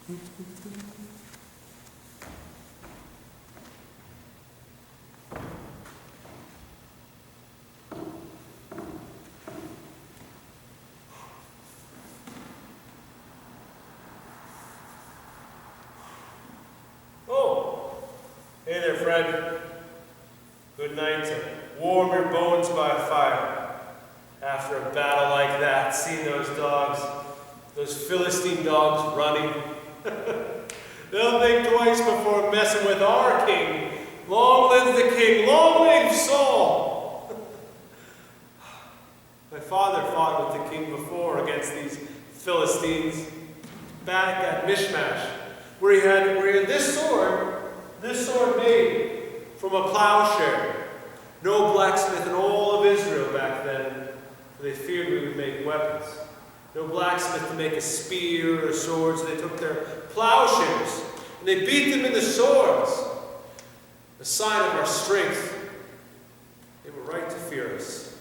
Oh, hey there, Fred. Good night. Warm your bones by a fire. After a battle like that, seeing those dogs, those Philistine dogs running, they'll think twice before messing with our king. Long live the king, long live Saul. My father fought with the king before against these Philistines back at Mishmash, where he had this sword made from a plowshare. No blacksmith in all of Israel back then, for they feared we would make weapons. No blacksmith to make a spear or a sword, so they took their plowshares and they beat them into swords. A sign of our strength. They were right to fear us.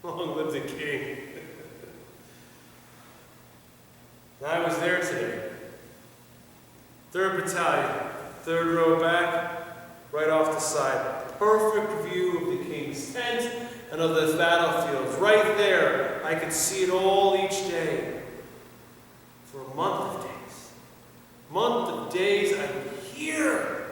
Long live the king. And I was there today. 3rd Battalion, 3rd row back, right off the side. Perfect view of the king's tent and of the battlefields. Right there, I could see it all each day. For a month of days. I would hear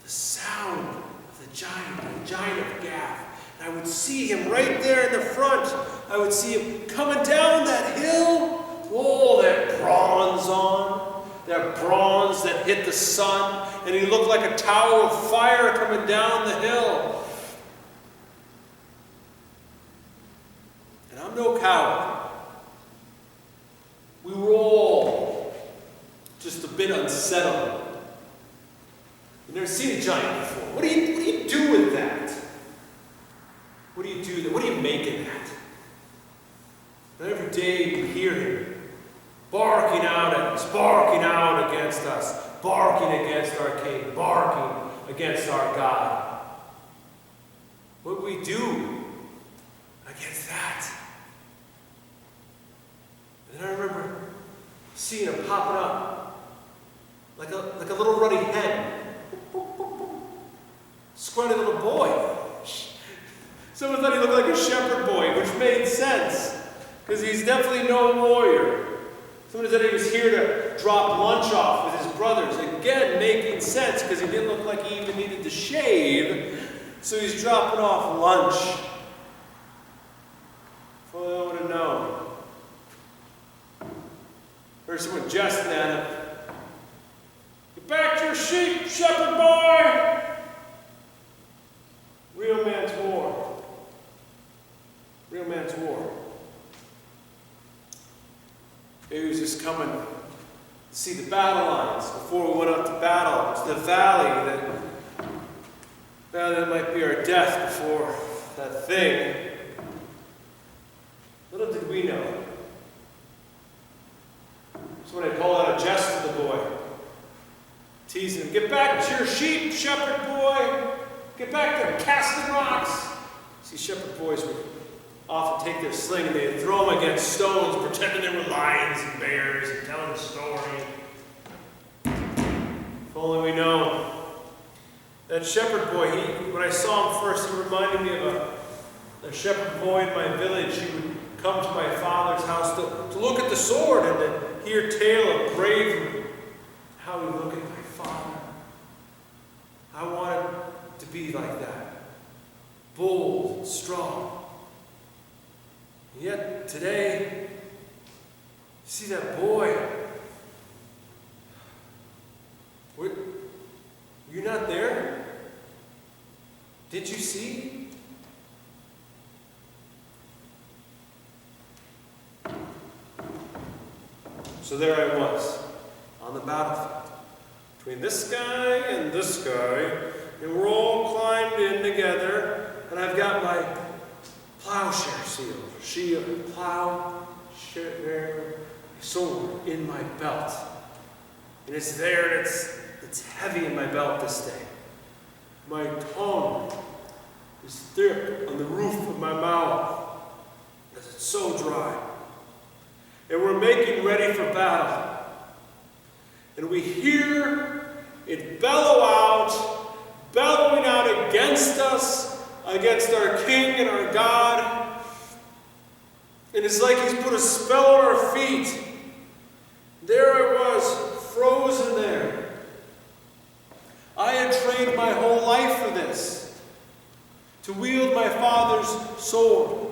the sound of the giant of Gath. And I would see him right there in the front. I would see him coming down that hill. Oh, that bronze on. That bronze that hit the sun, and he looked like a tower of fire coming down the hill. And I'm no coward. We were all just a bit unsettled. You've never seen a giant before. What do you do with that? What do you do that? What do you make of that? And every day you hear him barking out at us, barking out against us, barking against our king, barking against our God. What do we do against that? And then I remember seeing him popping up like a little ruddy hen. Scrawny little boy. Someone thought he looked like a shepherd boy, which made sense, because he's definitely no warrior. Someone said he was here to drop lunch off with his brothers. Again, making sense, because he didn't look like he even needed to shave. So he's dropping off lunch. If only I would have known. Heard someone jesting at him. Get back to your sheep, shepherd boy! Real man's war. Real man's war. Maybe he was just coming to see the battle lines before we went out to battle. It's the valley that might be our death before that thing. Little did we know. So when I called out a jest to the boy, teasing him, get back to your sheep, shepherd boy. Get back to casting rocks. See, shepherd boys would often take their sling and they'd throw them against stones, pretending they were lions and bears and telling a story. If only we know. That shepherd boy, when I saw him first, he reminded me of a shepherd boy in my village. He would come to my father's house to look at the sword and to hear tale of bravery. How he looked at my father. I wanted to be like that. Bold and strong. And yet today, you see that boy. Were you not there? Did you see? So there I was, on the battlefield, between this guy and this guy, and we're all climbed in together, and I've got my plowshare sword in my belt. And it's there, and it's heavy in my belt this day. My tongue is thick on the roof of my mouth, because it's so dry. And we're making ready for battle. And we hear it bellowing out against us, against our King and our God. And it's like he's put a spell on our feet. There I was, frozen there. I had trained my whole life for this. To wield my father's sword.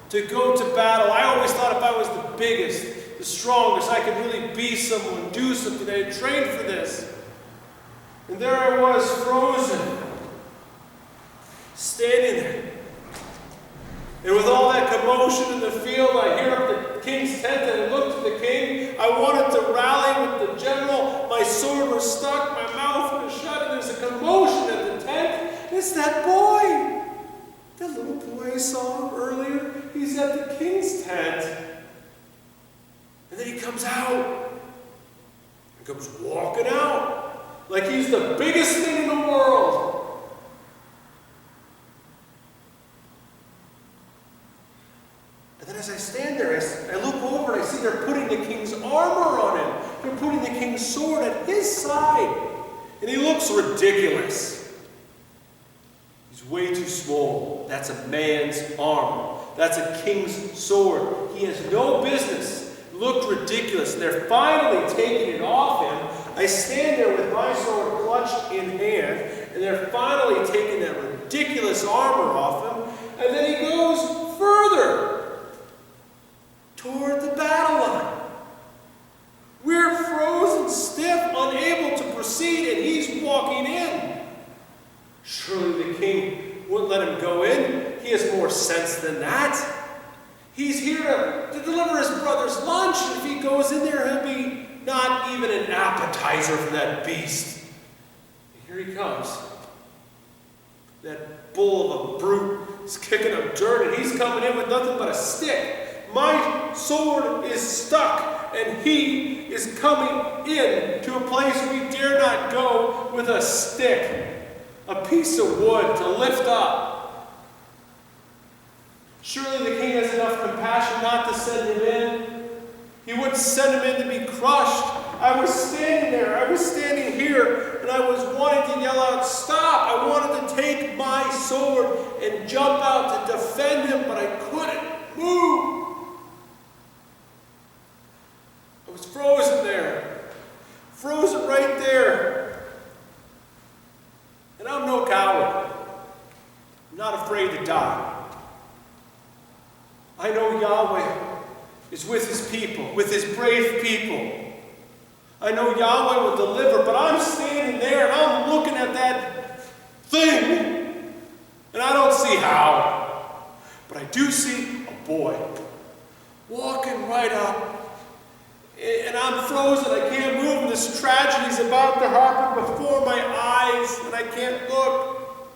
To go to battle. I always thought if I was the biggest, the strongest, I could really be someone, do something. I had trained for this. And there I was, frozen, standing there. And with all that commotion in the field, I hear up the king's tent and I looked at the king. I wanted to rally with the general. My sword was stuck, my mouth was shut, and there's a commotion at the tent. It's that boy. That little boy I saw earlier. He's at the king's tent. And then he comes out. He comes walking out. Like he's the biggest thing in the world. And then as I stand there, I look over and I see they're putting the king's armor on him. They're putting the king's sword at his side. And he looks ridiculous. He's way too small. That's a man's armor. That's a king's sword. He has no business. Looked ridiculous. And they're finally taking it off him. I stand there with my sword clutched in hand, and they're finally taking that ridiculous armor off him, and then he goes further toward the battle line. We're frozen stiff, unable to proceed, and he's walking in. Surely the king wouldn't let him go in. He has more sense than that. He's here to deliver his brother's lunch. If he goes in there, he'll be not even an appetizer for that beast. And here he comes. That bull of a brute is kicking up dirt, and he's coming in with nothing but a stick. My sword is stuck, and he is coming in to a place we dare not go with a stick, a piece of wood to lift up. Surely the king has enough compassion not to send him in. He wouldn't send him in to be crushed. I was standing there. I was standing here, and I was wanting to yell out, "Stop!" I wanted to take my sword and jump out to defend him, but I couldn't move. I was frozen there. Frozen right there. And I'm no coward. I'm not afraid to die. I know Yahweh is with his people, with his brave people. I know Yahweh will deliver, but I'm standing there and I'm looking at that thing, and I don't see how. But I do see a boy walking right up, and I'm frozen. I can't move, and this tragedy is about to happen before my eyes, and I can't look.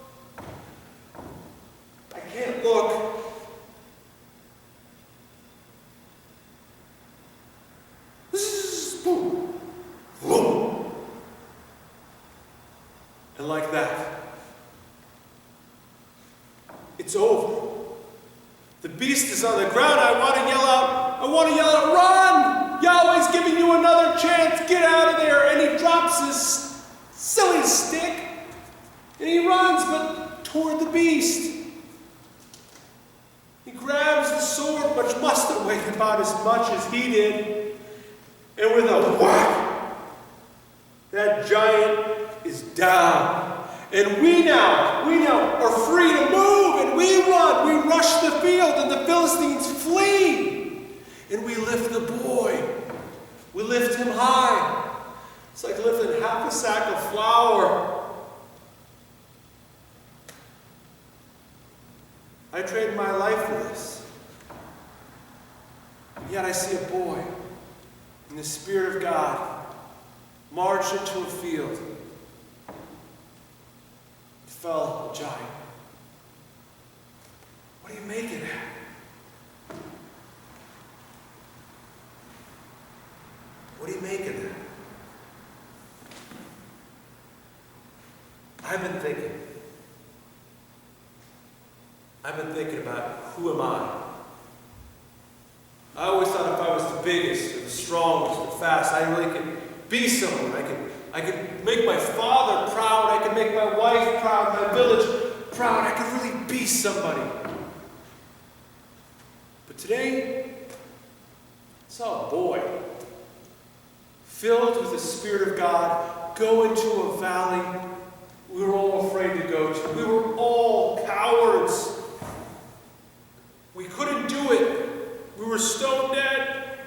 I can't look. And like that, it's over. The beast is on the ground. I want to yell out, "Run! Yahweh's giving you another chance. Get out of there." And he drops his silly stick, and he runs, but toward the beast. He grabs the sword, which must have weighed about as much as he did, and with a whack, that giant is down. And we now are free to move, and we run, we rush the field, and the Philistines flee. And we lift the boy. We lift him high. It's like lifting half a sack of flour. I traded my life for this. And yet I see a boy in the Spirit of God march into a field. Fell a giant. What do you make of that? What do you make of that? I've been thinking about, who am I? I always thought if I was the biggest, or the strongest, or fast, I really could be someone. I could make my father proud. I could make my wife proud, my village proud. I could really be somebody. But today, I saw a boy filled with the Spirit of God go into a valley we were all afraid to go to. We were all cowards. We couldn't do it. We were stone dead.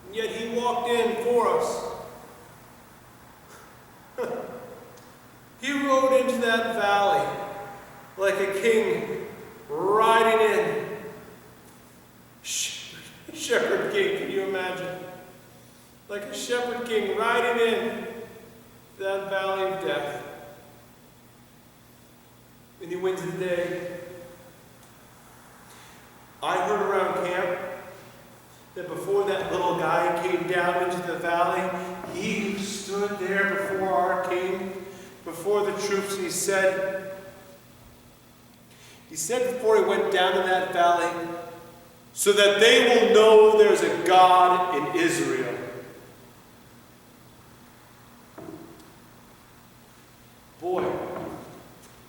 And yet he walked in for us. He rode into that valley like a king riding in. Shepherd king, can you imagine? Like a shepherd king riding in that valley of death. In the winds of the day, I heard around camp that before that little guy came down into the valley, he stood there before our king, before the troops, and he said before he went down to that valley, so that they will know there's a God in Israel. Boy,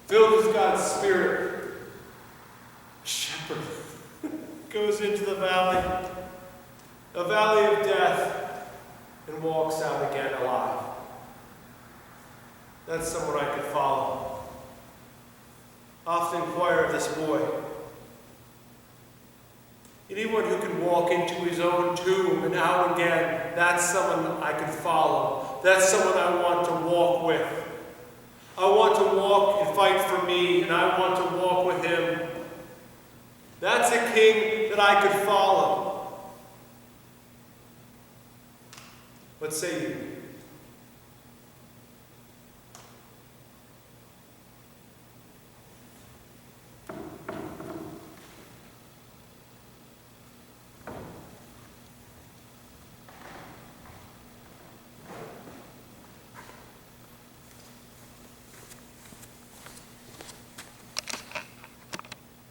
filled with God's Spirit, shepherd goes into the valley, a valley of death, and walks out again alive. That's someone I could follow. I often inquire of this boy. Anyone who can walk into his own tomb and out again, that's someone I could follow. That's someone I want to walk with. I want to walk and fight for me, and I want to walk with him. That's a king that I could follow. What say you?